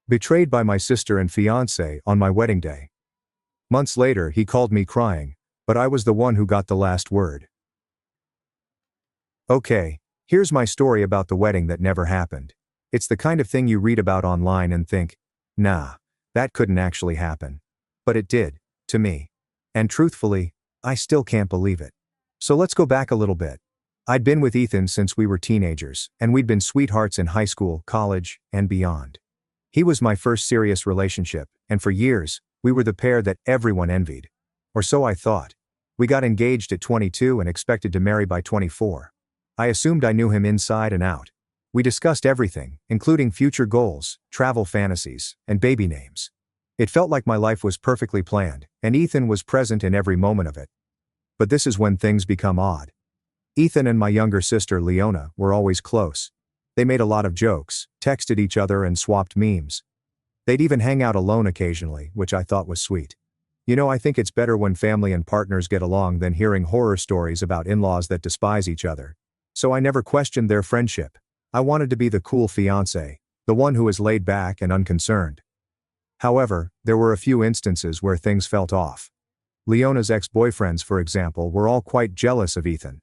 Betrayed by my sister and fiancé on my wedding day. Months later, he called me crying, but I was the one who got the last word. Okay, here's my story about the wedding that never happened. It's the kind of thing you read about online and think, nah, that couldn't actually happen. But it did, to me. And truthfully, I still can't believe it. So let's go back a little bit. I'd been with Ethan since we were teenagers, and we'd been sweethearts in high school, college, and beyond. He was my first serious relationship, and for years, we were the pair that everyone envied. Or so I thought. We got engaged at 22 and expected to marry by 24. I assumed I knew him inside and out. We discussed everything, including future goals, travel fantasies, and baby names. It felt like my life was perfectly planned, and Ethan was present in every moment of it. But this is when things become odd. Ethan and my younger sister Leona were always close. They made a lot of jokes, texted each other and swapped memes. They'd even hang out alone occasionally, which I thought was sweet. I think it's better when family and partners get along than hearing horror stories about in-laws that despise each other. So I never questioned their friendship. I wanted to be the cool fiancé, the one who is laid back and unconcerned. However, there were a few instances where things felt off. Leona's ex-boyfriends, for example, were all quite jealous of Ethan.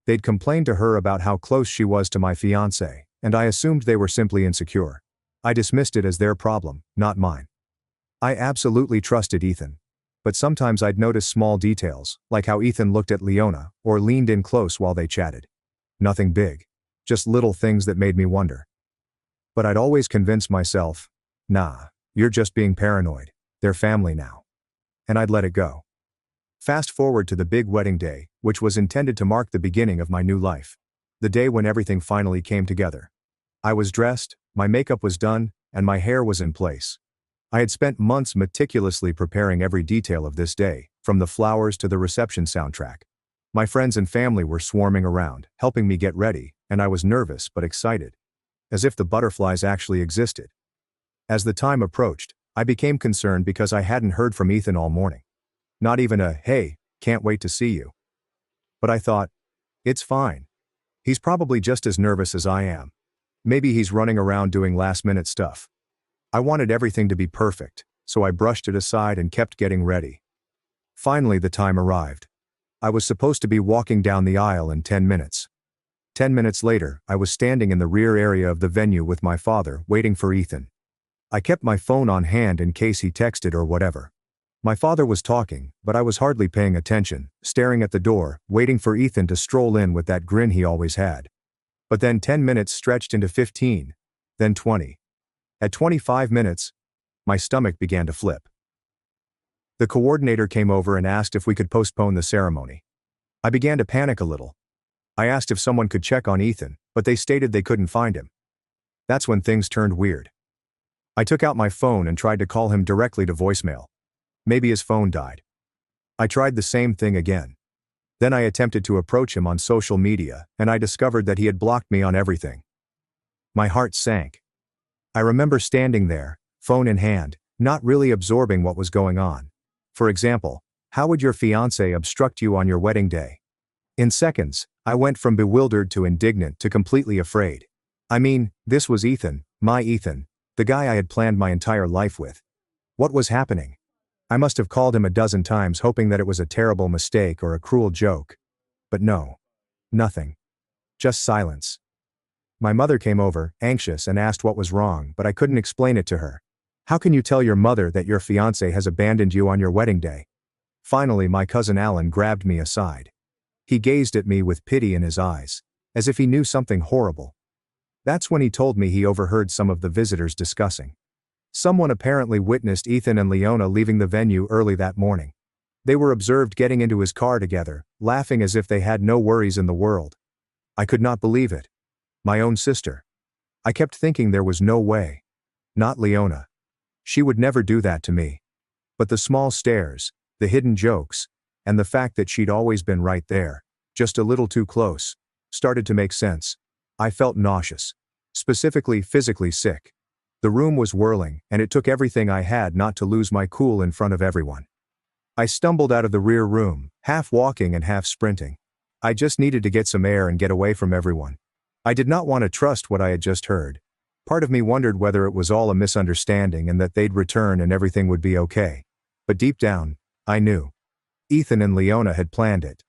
They'd complained to her about how close she was to my fiancé, and I assumed they were simply insecure. I dismissed it as their problem, not mine. I absolutely trusted Ethan. But sometimes I'd notice small details, like how Ethan looked at Leona, or leaned in close while they chatted. Nothing big. Just little things that made me wonder. But I'd always convince myself, nah, you're just being paranoid, they're family now. And I'd let it go. Fast forward to the big wedding day, which was intended to mark the beginning of my new life. The day when everything finally came together. I was dressed, my makeup was done, and my hair was in place. I had spent months meticulously preparing every detail of this day, from the flowers to the reception soundtrack. My friends and family were swarming around, helping me get ready, and I was nervous but excited. As if the butterflies actually existed. As the time approached, I became concerned because I hadn't heard from Ethan all morning. Not even a, hey, can't wait to see you. But I thought, it's fine. He's probably just as nervous as I am. Maybe he's running around doing last-minute stuff. I wanted everything to be perfect, so I brushed it aside and kept getting ready. Finally, the time arrived. I was supposed to be walking down the aisle in 10 minutes. 10 minutes later, I was standing in the rear area of the venue with my father, waiting for Ethan. I kept my phone on hand in case he texted or whatever. My father was talking, but I was hardly paying attention, staring at the door, waiting for Ethan to stroll in with that grin he always had. But then 10 minutes stretched into 15, then 20. At 25 minutes, my stomach began to flip. The coordinator came over and asked if we could postpone the ceremony. I began to panic a little. I asked if someone could check on Ethan, but they stated they couldn't find him. That's when things turned weird. I took out my phone and tried to call him directly to voicemail. Maybe his phone died. I tried the same thing again. Then I attempted to approach him on social media, and I discovered that he had blocked me on everything. My heart sank. I remember standing there, phone in hand, not really absorbing what was going on. For example, how would your fiancé obstruct you on your wedding day? In seconds, I went from bewildered to indignant to completely afraid. I mean, this was Ethan, my Ethan, the guy I had planned my entire life with. What was happening? I must have called him a dozen times hoping that it was a terrible mistake or a cruel joke. But no. Nothing. Just silence. My mother came over, anxious, and asked what was wrong, but I couldn't explain it to her. How can you tell your mother that your fiancé has abandoned you on your wedding day? Finally, my cousin Alan grabbed me aside. He gazed at me with pity in his eyes, as if he knew something horrible. That's when he told me he overheard some of the visitors discussing. Someone apparently witnessed Ethan and Leona leaving the venue early that morning. They were observed getting into his car together, laughing as if they had no worries in the world. I could not believe it. My own sister. I kept thinking there was no way. Not Leona. She would never do that to me. But the small stares, the hidden jokes, and the fact that she'd always been right there, just a little too close, started to make sense. I felt nauseous. Specifically physically sick. The room was whirling, and it took everything I had not to lose my cool in front of everyone. I stumbled out of the rear room, half walking and half sprinting. I just needed to get some air and get away from everyone. I did not want to trust what I had just heard. Part of me wondered whether it was all a misunderstanding and that they'd return and everything would be okay. But deep down, I knew. Ethan and Leona had planned it.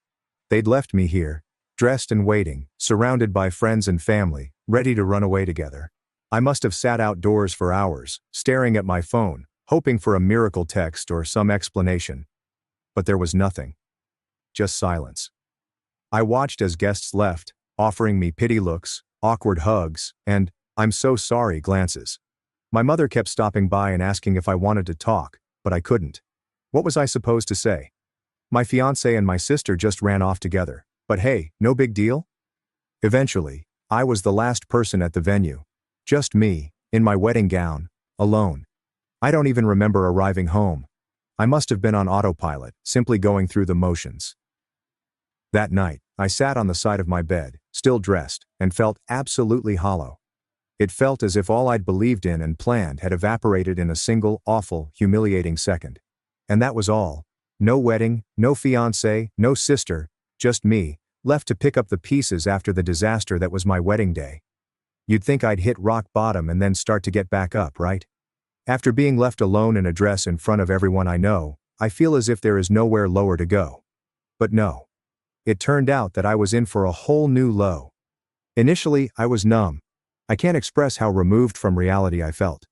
They'd left me here, dressed and waiting, surrounded by friends and family, ready to run away together. I must have sat outdoors for hours, staring at my phone, hoping for a miracle text or some explanation. But there was nothing. Just silence. I watched as guests left, offering me pity looks, awkward hugs, and "I'm so sorry" glances. My mother kept stopping by and asking if I wanted to talk, but I couldn't. What was I supposed to say? My fiancé and my sister just ran off together, but hey, no big deal? Eventually, I was the last person at the venue. Just me, in my wedding gown, alone. I don't even remember arriving home. I must have been on autopilot, simply going through the motions. That night, I sat on the side of my bed, still dressed, and felt absolutely hollow. It felt as if all I'd believed in and planned had evaporated in a single, awful, humiliating second. And that was all. No wedding, no fiancé, no sister, just me, left to pick up the pieces after the disaster that was my wedding day. You'd think I'd hit rock bottom and then start to get back up, right? After being left alone in a dress in front of everyone I know, I feel as if there is nowhere lower to go. But no. It turned out that I was in for a whole new low. Initially, I was numb. I can't express how removed from reality I felt.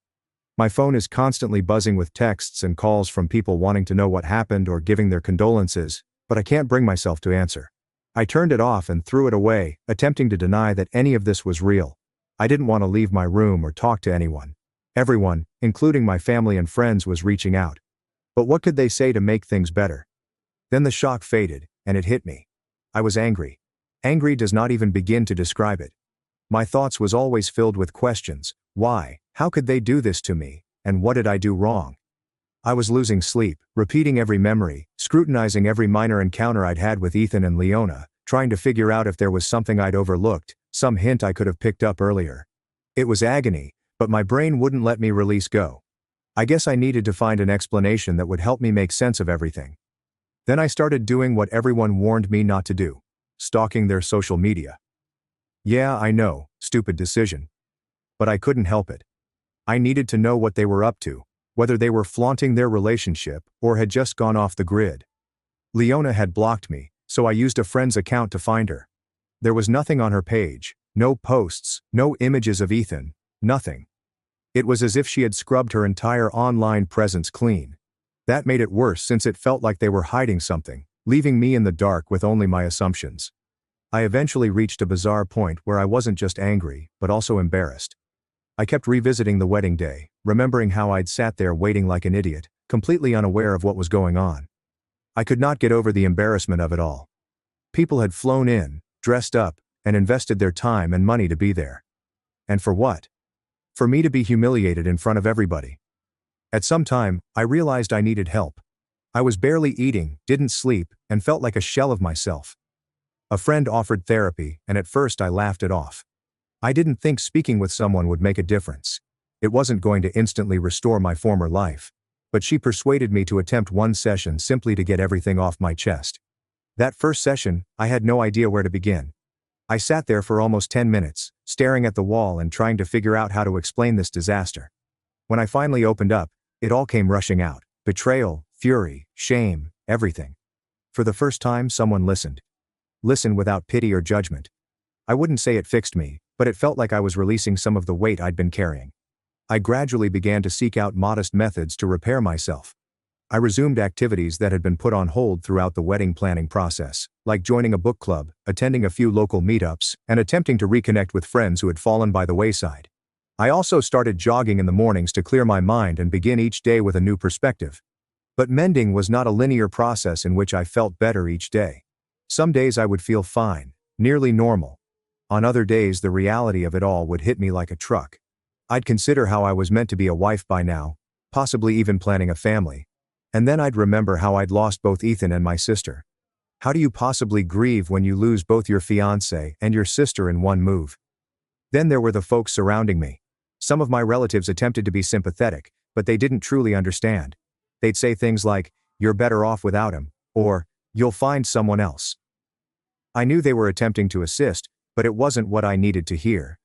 My phone is constantly buzzing with texts and calls from people wanting to know what happened or giving their condolences, but I can't bring myself to answer. I turned it off and threw it away, attempting to deny that any of this was real. I didn't want to leave my room or talk to anyone. Everyone, including my family and friends, was reaching out. But what could they say to make things better? Then the shock faded, and it hit me. I was angry. Angry does not even begin to describe it. My thoughts was always filled with questions. Why? How could they do this to me? And what did I do wrong? I was losing sleep, repeating every memory, scrutinizing every minor encounter I'd had with Ethan and Leona, trying to figure out if there was something I'd overlooked, some hint I could have picked up earlier. It was agony, but my brain wouldn't let me release go. I guess I needed to find an explanation that would help me make sense of everything. Then I started doing what everyone warned me not to do: stalking their social media. Yeah, I know, stupid decision. But I couldn't help it. I needed to know what they were up to, whether they were flaunting their relationship or had just gone off the grid. Leona had blocked me, so I used a friend's account to find her. There was nothing on her page, no posts, no images of Ethan, nothing. It was as if she had scrubbed her entire online presence clean. That made it worse since it felt like they were hiding something, leaving me in the dark with only my assumptions. I eventually reached a bizarre point where I wasn't just angry, but also embarrassed. I kept revisiting the wedding day, remembering how I'd sat there waiting like an idiot, completely unaware of what was going on. I could not get over the embarrassment of it all. People had flown in, dressed up, and invested their time and money to be there. And for what? For me to be humiliated in front of everybody. At some time, I realized I needed help. I was barely eating, didn't sleep, and felt like a shell of myself. A friend offered therapy, and at first I laughed it off. I didn't think speaking with someone would make a difference. It wasn't going to instantly restore my former life. But she persuaded me to attempt one session simply to get everything off my chest. That first session, I had no idea where to begin. I sat there for almost 10 minutes, staring at the wall and trying to figure out how to explain this disaster. When I finally opened up, it all came rushing out: betrayal, fury, shame, everything. For the first time, someone listened. Listen without pity or judgment. I wouldn't say it fixed me, but it felt like I was releasing some of the weight I'd been carrying. I gradually began to seek out modest methods to repair myself. I resumed activities that had been put on hold throughout the wedding planning process, like joining a book club, attending a few local meetups, and attempting to reconnect with friends who had fallen by the wayside. I also started jogging in the mornings to clear my mind and begin each day with a new perspective. But mending was not a linear process in which I felt better each day. Some days I would feel fine, nearly normal. On other days, the reality of it all would hit me like a truck. I'd consider how I was meant to be a wife by now, possibly even planning a family. And then I'd remember how I'd lost both Ethan and my sister. How do you possibly grieve when you lose both your fiancé and your sister in one move? Then there were the folks surrounding me. Some of my relatives attempted to be sympathetic, but they didn't truly understand. They'd say things like, "You're better off without him," or "You'll find someone else." I knew they were attempting to assist, but it wasn't what I needed to hear.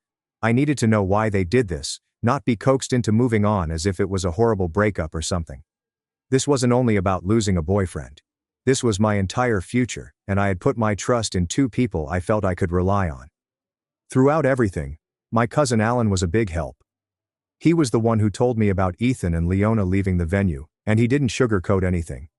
I needed to know why they did this, not be coaxed into moving on as if it was a horrible breakup or something. This wasn't only about losing a boyfriend. This was my entire future, and I had put my trust in two people I felt I could rely on. Throughout everything, my cousin Alan was a big help. He was the one who told me about Ethan and Leona leaving the venue, and he didn't sugarcoat anything.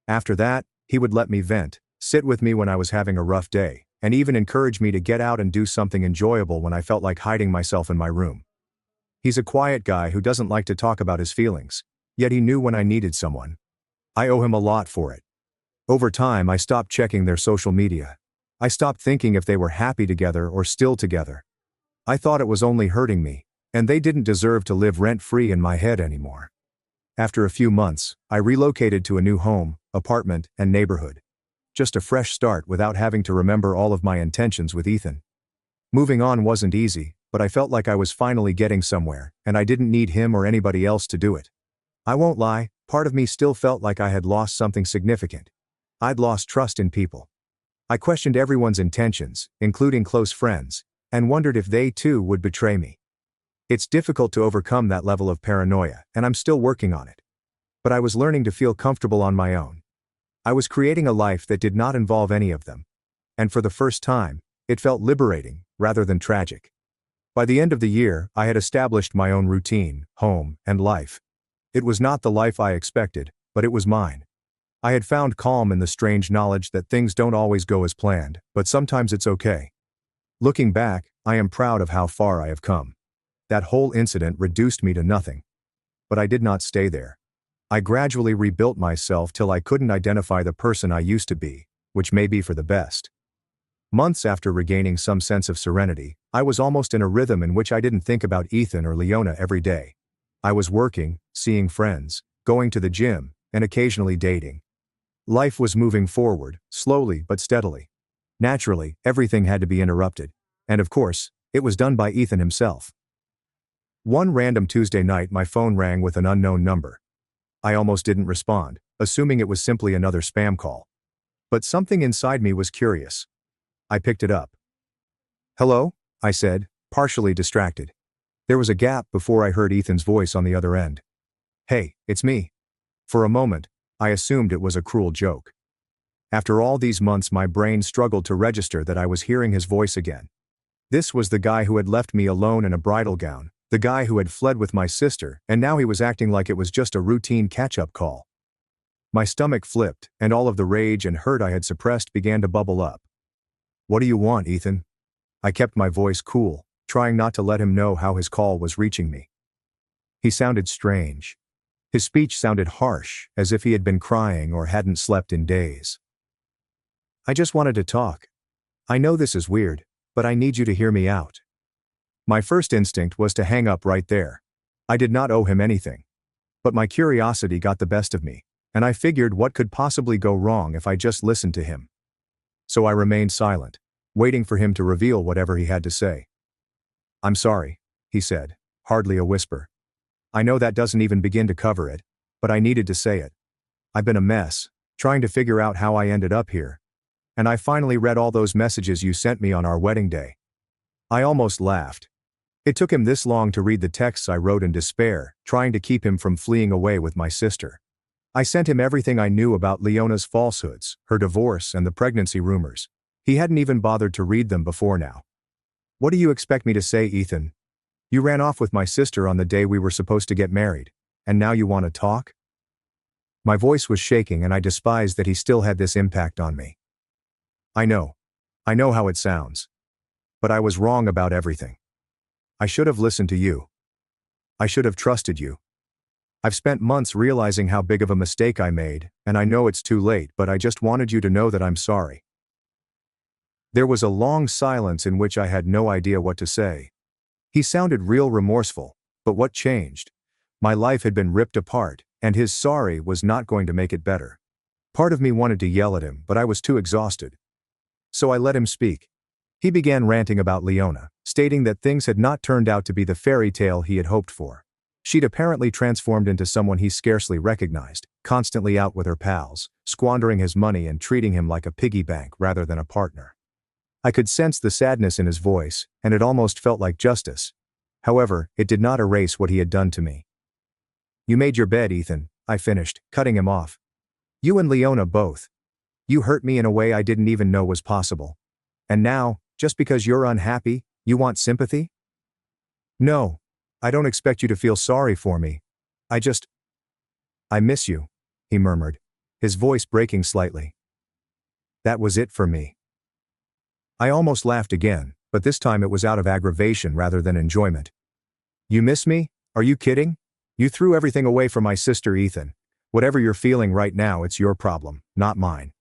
After that, he would let me vent, sit with me when I was having a rough day, and even encourage me to get out and do something enjoyable when I felt like hiding myself in my room. He's a quiet guy who doesn't like to talk about his feelings, yet he knew when I needed someone. I owe him a lot for it. Over time, I stopped checking their social media. I stopped thinking if they were happy together or still together. I thought it was only hurting me, and they didn't deserve to live rent-free in my head anymore. After a few months, I relocated to a new home, apartment, and neighborhood. Just a fresh start without having to remember all of my intentions with Ethan. Moving on wasn't easy, but I felt like I was finally getting somewhere, and I didn't need him or anybody else to do it. I won't lie, part of me still felt like I had lost something significant. I'd lost trust in people. I questioned everyone's intentions, including close friends, and wondered if they too would betray me. It's difficult to overcome that level of paranoia, and I'm still working on it. But I was learning to feel comfortable on my own. I was creating a life that did not involve any of them. And for the first time, it felt liberating, rather than tragic. By the end of the year, I had established my own routine, home, and life. It was not the life I expected, but it was mine. I had found calm in the strange knowledge that things don't always go as planned, but sometimes it's okay. Looking back, I am proud of how far I have come. That whole incident reduced me to nothing. But I did not stay there. I gradually rebuilt myself till I couldn't identify the person I used to be, which may be for the best. Months after regaining some sense of serenity, I was almost in a rhythm in which I didn't think about Ethan or Leona every day. I was working, seeing friends, going to the gym, and occasionally dating. Life was moving forward, slowly but steadily. Naturally, everything had to be interrupted. And of course, it was done by Ethan himself. One random Tuesday night my phone rang with an unknown number. I almost didn't respond, assuming it was simply another spam call. But something inside me was curious. I picked it up. "Hello?" I said, partially distracted. There was a gap before I heard Ethan's voice on the other end. "Hey, it's me." For a moment, I assumed it was a cruel joke. After all these months my brain struggled to register that I was hearing his voice again. This was the guy who had left me alone in a bridal gown, the guy who had fled with my sister, and now he was acting like it was just a routine catch-up call. My stomach flipped, and all of the rage and hurt I had suppressed began to bubble up. "What do you want, Ethan?" I kept my voice cool, trying not to let him know how his call was reaching me. He sounded strange. His speech sounded harsh, as if he had been crying or hadn't slept in days. "I just wanted to talk. I know this is weird, but I need you to hear me out." My first instinct was to hang up right there. I did not owe him anything. But my curiosity got the best of me, and I figured what could possibly go wrong if I just listened to him. So I remained silent, waiting for him to reveal whatever he had to say. "I'm sorry," he said, hardly a whisper. "I know that doesn't even begin to cover it, but I needed to say it. I've been a mess, trying to figure out how I ended up here. And I finally read all those messages you sent me on our wedding day." I almost laughed. It took him this long to read the texts I wrote in despair, trying to keep him from fleeing away with my sister. I sent him everything I knew about Leona's falsehoods, her divorce, and the pregnancy rumors. He hadn't even bothered to read them before now. "What do you expect me to say, Ethan? You ran off with my sister on the day we were supposed to get married, and now you want to talk?" My voice was shaking and I despised that he still had this impact on me. I know how it sounds. But I was wrong about everything. I should have listened to you. I should have trusted you. I've spent months realizing how big of a mistake I made, and I know it's too late, but I just wanted you to know that I'm sorry. There was a long silence in which I had no idea what to say. He sounded real remorseful, but what changed? My life had been ripped apart, and his sorry was not going to make it better. Part of me wanted to yell at him, but I was too exhausted. So I let him speak. He began ranting about Leona, stating that things had not turned out to be the fairy tale he had hoped for. She'd apparently transformed into someone he scarcely recognized, constantly out with her pals, squandering his money and treating him like a piggy bank rather than a partner. I could sense the sadness in his voice, and it almost felt like justice. However, it did not erase what he had done to me. "You made your bed, Ethan," I finished, cutting him off. "You and Leona both. You hurt me in a way I didn't even know was possible. And now, just because you're unhappy, you want sympathy?" "No. I don't expect you to feel sorry for me. I miss you," he murmured, his voice breaking slightly. That was it for me. I almost laughed again, but this time it was out of aggravation rather than enjoyment. "You miss me? Are you kidding? You threw everything away for my sister, Ethan. Whatever you're feeling right now, it's your problem, not mine."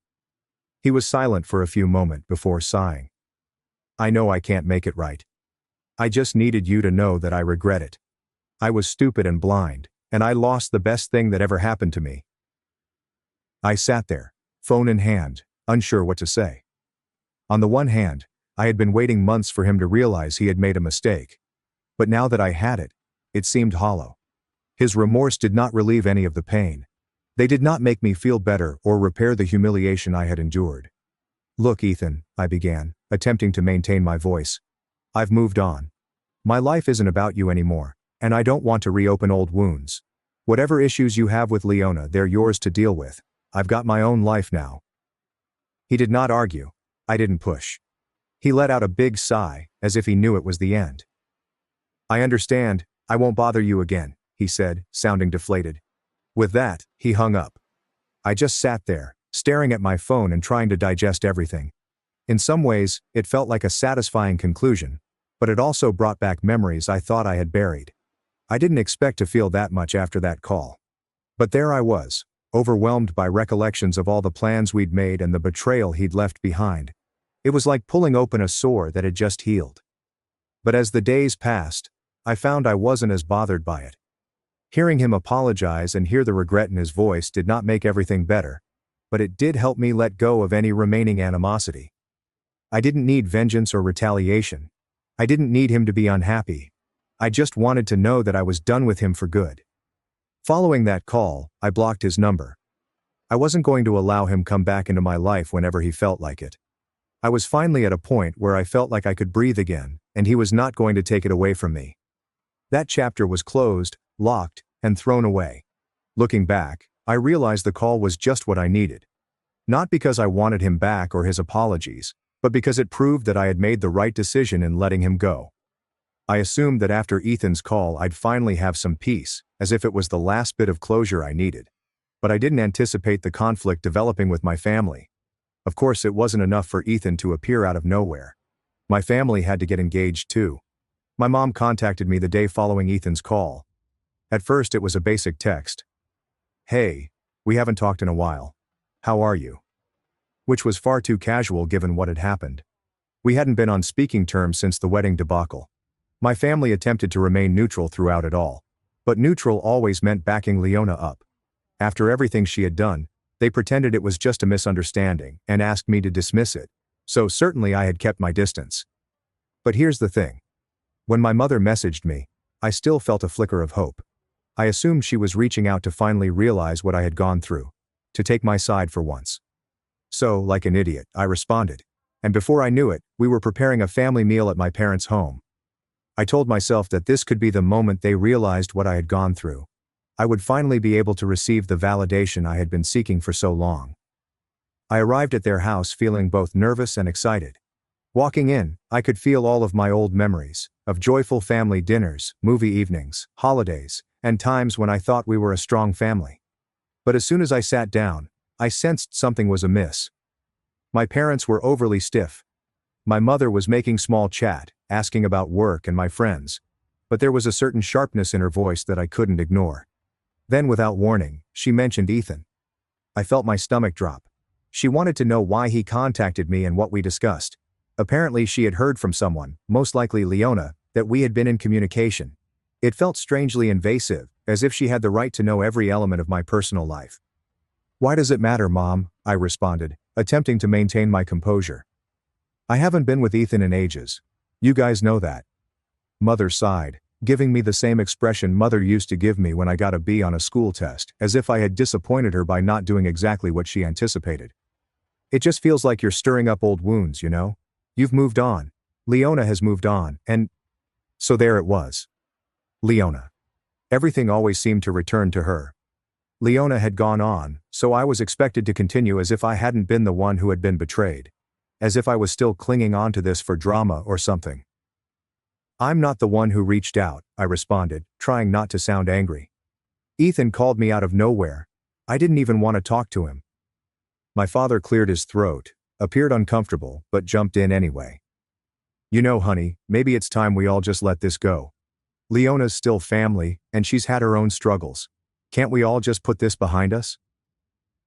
He was silent for a few moments before sighing. "I know I can't make it right. I just needed you to know that I regret it. I was stupid and blind, and I lost the best thing that ever happened to me." I sat there, phone in hand, unsure what to say. On the one hand, I had been waiting months for him to realize he had made a mistake. But now that I had it, it seemed hollow. His remorse did not relieve any of the pain. They did not make me feel better or repair the humiliation I had endured. "Look, Ethan," I began, attempting to maintain my voice. "I've moved on. My life isn't about you anymore, and I don't want to reopen old wounds. Whatever issues you have with Leona, they're yours to deal with. I've got my own life now." He did not argue. I didn't push. He let out a big sigh, as if he knew it was the end. "I understand, I won't bother you again," he said, sounding deflated. With that, he hung up. I just sat there, staring at my phone and trying to digest everything. In some ways, it felt like a satisfying conclusion, but it also brought back memories I thought I had buried. I didn't expect to feel that much after that call. But there I was, overwhelmed by recollections of all the plans we'd made and the betrayal he'd left behind. It was like pulling open a sore that had just healed. But as the days passed, I found I wasn't as bothered by it. Hearing him apologize and hear the regret in his voice did not make everything better, but it did help me let go of any remaining animosity. I didn't need vengeance or retaliation. I didn't need him to be unhappy. I just wanted to know that I was done with him for good. Following that call, I blocked his number. I wasn't going to allow him come back into my life whenever he felt like it. I was finally at a point where I felt like I could breathe again, and he was not going to take it away from me. That chapter was closed, locked, and thrown away. Looking back, I realized the call was just what I needed. Not because I wanted him back or his apologies, but because it proved that I had made the right decision in letting him go. I assumed that after Ethan's call I'd finally have some peace, as if it was the last bit of closure I needed. But I didn't anticipate the conflict developing with my family. Of course, it wasn't enough for Ethan to appear out of nowhere. My family had to get engaged too. My mom contacted me the day following Ethan's call. At first it was a basic text. "Hey, we haven't talked in a while. How are you?" Which was far too casual given what had happened. We hadn't been on speaking terms since the wedding debacle. My family attempted to remain neutral throughout it all. But neutral always meant backing Leona up. After everything she had done, they pretended it was just a misunderstanding and asked me to dismiss it. So certainly I had kept my distance. But here's the thing. When my mother messaged me, I still felt a flicker of hope. I assumed she was reaching out to finally realize what I had gone through, to take my side for once. So, like an idiot, I responded. And before I knew it, we were preparing a family meal at my parents' home. I told myself that this could be the moment they realized what I had gone through. I would finally be able to receive the validation I had been seeking for so long. I arrived at their house feeling both nervous and excited. Walking in, I could feel all of my old memories, of joyful family dinners, movie evenings, holidays, and times when I thought we were a strong family. But as soon as I sat down, I sensed something was amiss. My parents were overly stiff. My mother was making small chat, asking about work and my friends, but there was a certain sharpness in her voice that I couldn't ignore. Then without warning, she mentioned Ethan. I felt my stomach drop. She wanted to know why he contacted me and what we discussed. Apparently she had heard from someone, most likely Leona, that we had been in communication. It felt strangely invasive, as if she had the right to know every element of my personal life. "Why does it matter, Mom?" I responded, attempting to maintain my composure. "I haven't been with Ethan in ages. You guys know that." Mother sighed, giving me the same expression Mother used to give me when I got a B on a school test, as if I had disappointed her by not doing exactly what she anticipated. "It just feels like you're stirring up old wounds, you know? You've moved on. Leona has moved on, and so there it was. Leona. Everything always seemed to return to her. Leona had gone on, so I was expected to continue as if I hadn't been the one who had been betrayed. As if I was still clinging on to this for drama or something. I'm not the one who reached out, I responded, trying not to sound angry. Ethan called me out of nowhere. I didn't even want to talk to him. My father cleared his throat, appeared uncomfortable, but jumped in anyway. You know, honey, maybe it's time we all just let this go. Leona's still family, and she's had her own struggles. Can't we all just put this behind us?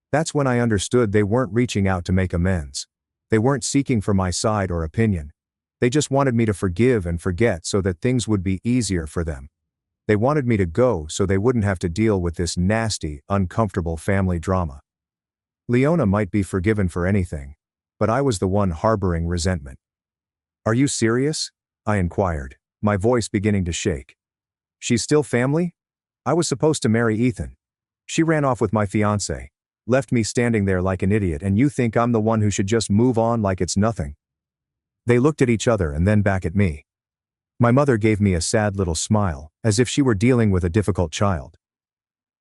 That's when I understood they weren't reaching out to make amends. They weren't seeking for my side or opinion. They just wanted me to forgive and forget so that things would be easier for them. They wanted me to go so they wouldn't have to deal with this nasty, uncomfortable family drama. Leona might be forgiven for anything, but I was the one harboring resentment. Are you serious? I inquired, my voice beginning to shake. She's still family? I was supposed to marry Ethan. She ran off with my fiancé, left me standing there like an idiot, and you think I'm the one who should just move on like it's nothing? They looked at each other and then back at me. My mother gave me a sad little smile, as if she were dealing with a difficult child.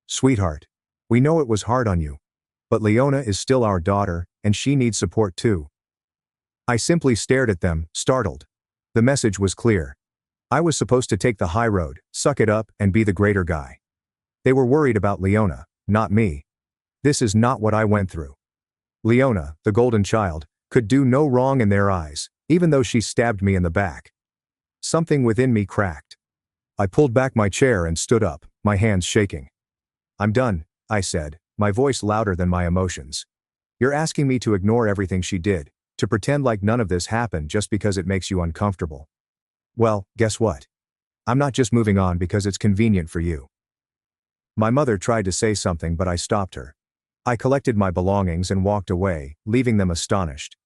Sweetheart, we know it was hard on you. But Leona is still our daughter, and she needs support too. I simply stared at them, startled. The message was clear. I was supposed to take the high road, suck it up, and be the greater guy. They were worried about Leona, not me. This is not what I went through. Leona, the golden child, could do no wrong in their eyes, even though she stabbed me in the back. Something within me cracked. I pulled back my chair and stood up, my hands shaking. I'm done, I said, my voice louder than my emotions. You're asking me to ignore everything she did, to pretend like none of this happened just because it makes you uncomfortable. Well, guess what? I'm not just moving on because it's convenient for you. My mother tried to say something, but I stopped her. I collected my belongings and walked away, leaving them astonished.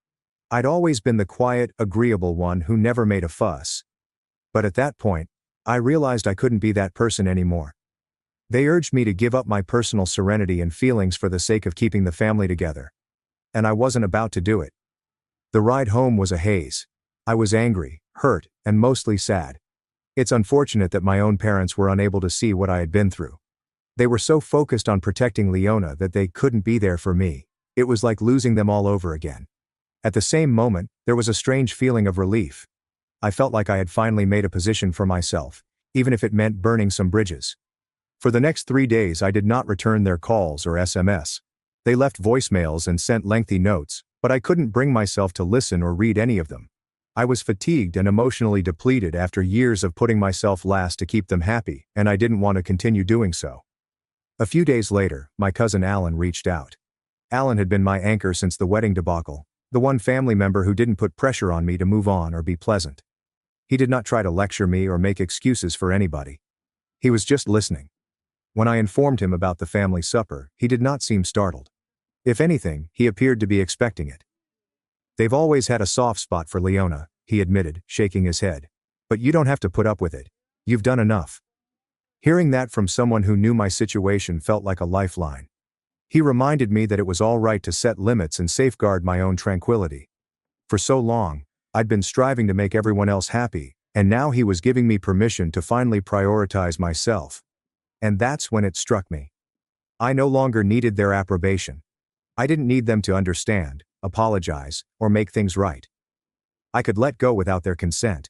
I'd always been the quiet, agreeable one who never made a fuss. But at that point, I realized I couldn't be that person anymore. They urged me to give up my personal serenity and feelings for the sake of keeping the family together. And I wasn't about to do it. The ride home was a haze. I was angry, hurt, and mostly sad. It's unfortunate that my own parents were unable to see what I had been through. They were so focused on protecting Leona that they couldn't be there for me. It was like losing them all over again. At the same moment, there was a strange feeling of relief. I felt like I had finally made a position for myself, even if it meant burning some bridges. For the next 3 days I did not return their calls or SMS. They left voicemails and sent lengthy notes, but I couldn't bring myself to listen or read any of them. I was fatigued and emotionally depleted after years of putting myself last to keep them happy, and I didn't want to continue doing so. A few days later, my cousin Alan reached out. Alan had been my anchor since the wedding debacle, the one family member who didn't put pressure on me to move on or be pleasant. He did not try to lecture me or make excuses for anybody. He was just listening. When I informed him about the family supper, he did not seem startled. If anything, he appeared to be expecting it. They've always had a soft spot for Leona, he admitted, shaking his head. But you don't have to put up with it. You've done enough. Hearing that from someone who knew my situation felt like a lifeline. He reminded me that it was all right to set limits and safeguard my own tranquility. For so long, I'd been striving to make everyone else happy, and now he was giving me permission to finally prioritize myself. And that's when it struck me. I no longer needed their approbation. I didn't need them to understand, apologize, or make things right. I could let go without their consent.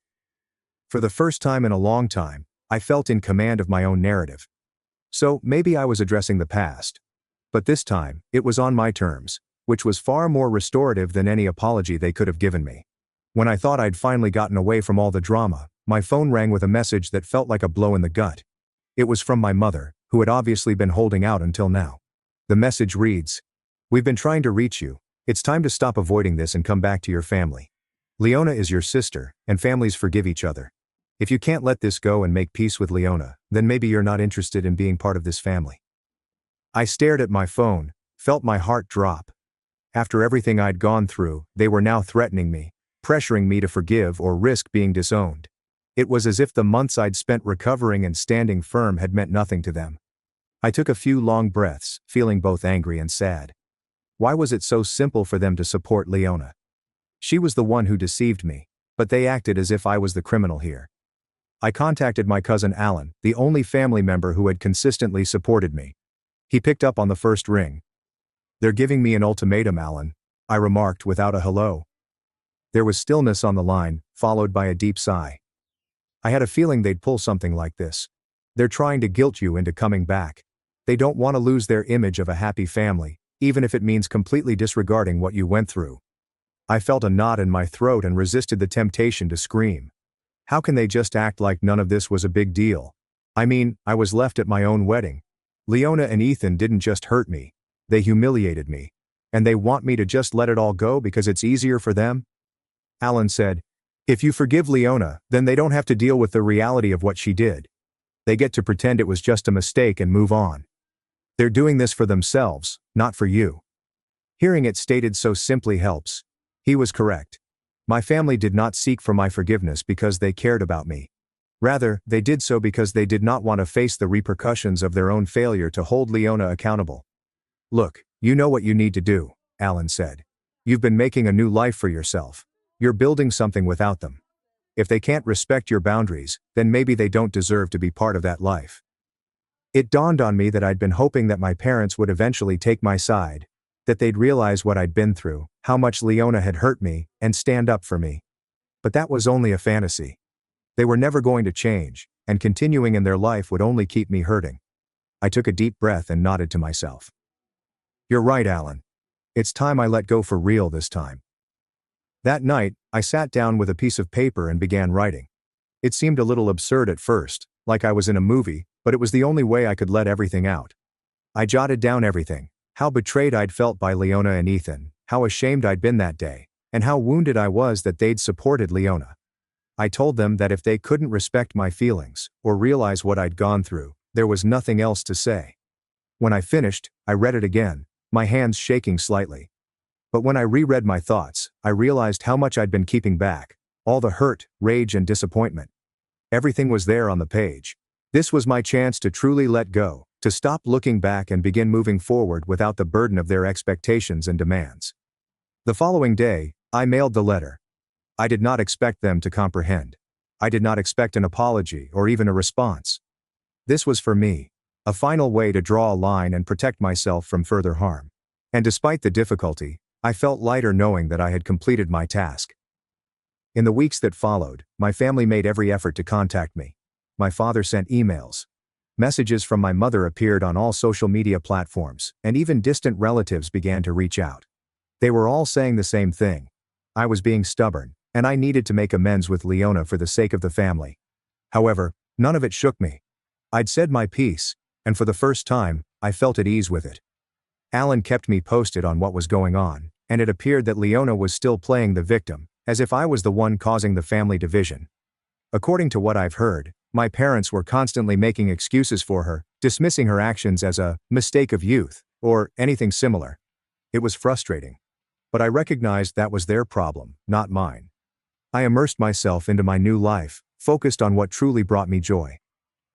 For the first time in a long time, I felt in command of my own narrative. So maybe I was addressing the past. But this time, it was on my terms, which was far more restorative than any apology they could have given me. When I thought I'd finally gotten away from all the drama, my phone rang with a message that felt like a blow in the gut. It was from my mother, who had obviously been holding out until now. The message reads, "We've been trying to reach you. It's time to stop avoiding this and come back to your family. Leona is your sister, and families forgive each other. If you can't let this go and make peace with Leona, then maybe you're not interested in being part of this family." I stared at my phone, felt my heart drop. After everything I'd gone through, they were now threatening me, pressuring me to forgive or risk being disowned. It was as if the months I'd spent recovering and standing firm had meant nothing to them. I took a few long breaths, feeling both angry and sad. Why was it so simple for them to support Leona? She was the one who deceived me, but they acted as if I was the criminal here. I contacted my cousin Alan, the only family member who had consistently supported me. He picked up on the first ring. "They're giving me an ultimatum, Alan," I remarked without a hello. There was stillness on the line, followed by a deep sigh. I had a feeling they'd pull something like this. They're trying to guilt you into coming back. They don't want to lose their image of a happy family, even if it means completely disregarding what you went through. I felt a knot in my throat and resisted the temptation to scream. How can they just act like none of this was a big deal? I mean, I was left at my own wedding. Leona and Ethan didn't just hurt me. They humiliated me. And they want me to just let it all go because it's easier for them? Alan said, "If you forgive Leona, then they don't have to deal with the reality of what she did. They get to pretend it was just a mistake and move on. They're doing this for themselves, not for you." Hearing it stated so simply helps. He was correct. My family did not seek for my forgiveness because they cared about me. Rather, they did so because they did not want to face the repercussions of their own failure to hold Leona accountable. "Look, you know what you need to do," Alan said. "You've been making a new life for yourself. You're building something without them. If they can't respect your boundaries, then maybe they don't deserve to be part of that life." It dawned on me that I'd been hoping that my parents would eventually take my side, that they'd realize what I'd been through, how much Leona had hurt me, and stand up for me. But that was only a fantasy. They were never going to change, and continuing in their life would only keep me hurting. I took a deep breath and nodded to myself. "You're right, Alan. It's time I let go for real this time." That night, I sat down with a piece of paper and began writing. It seemed a little absurd at first, like I was in a movie, but it was the only way I could let everything out. I jotted down everything: how betrayed I'd felt by Leona and Ethan, how ashamed I'd been that day, and how wounded I was that they'd supported Leona. I told them that if they couldn't respect my feelings, or realize what I'd gone through, there was nothing else to say. When I finished, I read it again, my hands shaking slightly. But when I reread my thoughts, I realized how much I'd been keeping back, all the hurt, rage, and disappointment. Everything was there on the page. This was my chance to truly let go, to stop looking back and begin moving forward without the burden of their expectations and demands. The following day, I mailed the letter. I did not expect them to comprehend. I did not expect an apology or even a response. This was for me, a final way to draw a line and protect myself from further harm. And despite the difficulty, I felt lighter knowing that I had completed my task. In the weeks that followed, my family made every effort to contact me. My father sent emails. Messages from my mother appeared on all social media platforms, and even distant relatives began to reach out. They were all saying the same thing. I was being stubborn, and I needed to make amends with Leona for the sake of the family. However, none of it shook me. I'd said my piece, and for the first time, I felt at ease with it. Alan kept me posted on what was going on, and it appeared that Leona was still playing the victim, as if I was the one causing the family division. According to what I've heard, my parents were constantly making excuses for her, dismissing her actions as a mistake of youth, or anything similar. It was frustrating. But I recognized that was their problem, not mine. I immersed myself into my new life, focused on what truly brought me joy.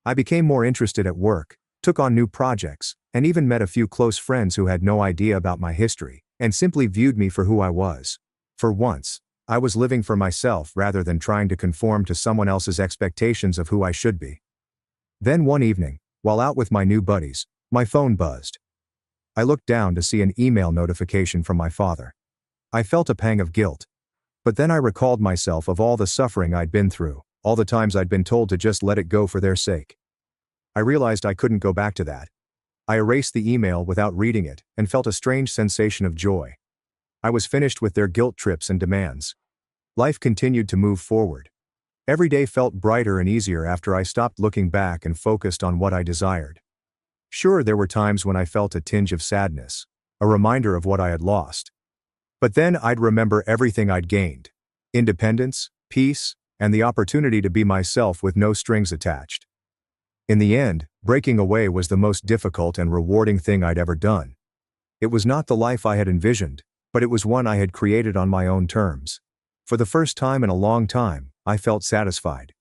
I became more interested at work, took on new projects, and even met a few close friends who had no idea about my history, and simply viewed me for who I was. For once, I was living for myself rather than trying to conform to someone else's expectations of who I should be. Then one evening, while out with my new buddies, my phone buzzed. I looked down to see an email notification from my father. I felt a pang of guilt. But then I recalled myself of all the suffering I'd been through, all the times I'd been told to just let it go for their sake. I realized I couldn't go back to that. I erased the email without reading it and felt a strange sensation of joy. I was finished with their guilt trips and demands. Life continued to move forward. Every day felt brighter and easier after I stopped looking back and focused on what I desired. Sure, there were times when I felt a tinge of sadness, a reminder of what I had lost. But then I'd remember everything I'd gained: independence, peace, and the opportunity to be myself with no strings attached. In the end, breaking away was the most difficult and rewarding thing I'd ever done. It was not the life I had envisioned, but it was one I had created on my own terms. For the first time in a long time, I felt satisfied.